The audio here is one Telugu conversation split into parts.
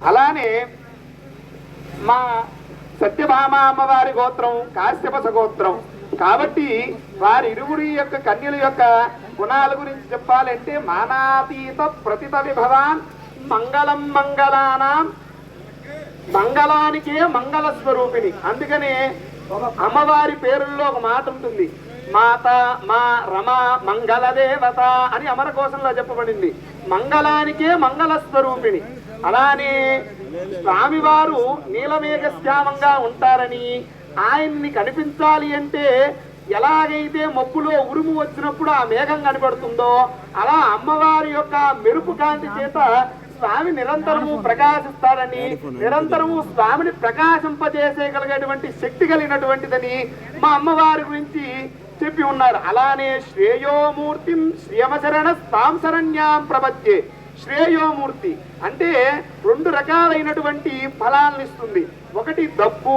అలానే మా సత్యభామ అమ్మవారి గోత్రం కాశ్యప గోత్రం కాబట్టి వారి ఇరువురి యొక్క కన్యల యొక్క గుణాల గురించి చెప్పాలంటే మానాతీత ప్రతిత విభవాన్ మంగళం మంగళానాం, మంగళానికే మంగళ స్వరూపిణి. అందుకనే అమ్మవారి పేరుల్లో ఒక మాట ఉంటుంది, మాత మా రమ మంగళదేవత అని అమరకోశంలో చెప్పబడింది. మంగళానికే మంగళ స్వరూపిణి. అలానే స్వామివారు నీలమేఘశ్యామంగా ఉంటారని, ఆయన్ని కనిపించాలి అంటే ఎలాగైతే మబ్బులో ఉరుము వచ్చినప్పుడు ఆ మేఘం కనబడుతుందో అలా అమ్మవారి యొక్క మెరుపు కాంతి చేత స్వామి నిరంతరము ప్రకాశిస్తారని, నిరంతరము స్వామిని ప్రకాశింపజేసేయగలిగేటువంటి శక్తి కలిగినటువంటిదని మా అమ్మవారి గురించి చెప్పి ఉన్నారు. అలానే శ్రేయోమూర్తి శ్రియమశరణ తాం శరణ్యాం ప్రపద్యే. శ్రేయోమూర్తి అంటే రెండు రకాలైనటువంటి ఫలాలను ఇస్తుంది. ఒకటి డబ్బు,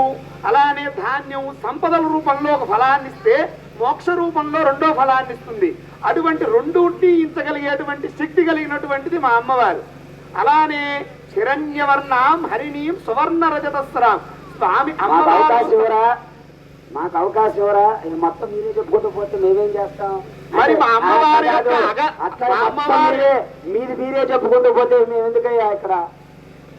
అలానే ధాన్యం, సంపదల రూపంలో ఒక ఫలాన్ని ఇస్తే మోక్ష రూపంలో రెండో ఫలాన్ని ఇస్తుంది. అటువంటి రెండుంటి ఇంచగలిగేటువంటి శక్తి కలిగినటువంటిది మా అమ్మవారు. అలానే హిరణ్యవర్ణాం హరిణీం సువర్ణ రజతస్రాం. స్వామి అమ్మవారు మాకు అవకాశం ఎవరా? మొత్తం మీరే చెప్పుకుంటూ పోతే మేమేం చేస్తాం? మరి మా అమ్మవారి మీరే చెప్పుకుంటూ పోతే మేము ఎందుకయ్యా ఇక్కడ?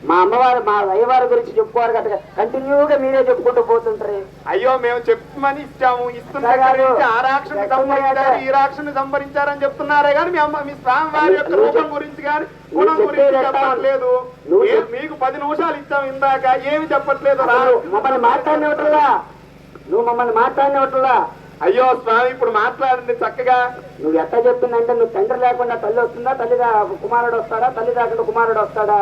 మా అమ్మవారు మా అయ్యవారి గురించి చెప్పుకోవాలి కదా, కంటిన్యూగా మీరే చెప్పుకుంటూ పోతుంటారు. అయ్యో మేము చెప్పమని ఇచ్చాము, ఇస్తున్నారు. ఆ రాక్షని సంహరించారు, ఈ రాక్షని సంహరించారని చెప్తున్నారే కానీ మీ స్వామి వారి యొక్క రూపం గురించి కానీ గుణం గురించి చెప్పట్లేదు. మీకు 10 నిమిషాలు ఇచ్చాము ఇందాక, ఏమి చెప్పట్లేదు. మమ్మల్ని మాట్లాడినట్లుగా నువ్వు మమ్మల్ని మాట్లాడినట్లుగా. అయ్యో స్వామి ఇప్పుడు మాట్లాడండి చక్కగా. నువ్వు ఎట్లా చెప్తుందంటే, నువ్వు తండ్రి లేకుండా తల్లి వస్తుందా, తల్లి కుమారుడు వస్తాడా, తల్లి లేకుండా కుమారుడు వస్తాడా?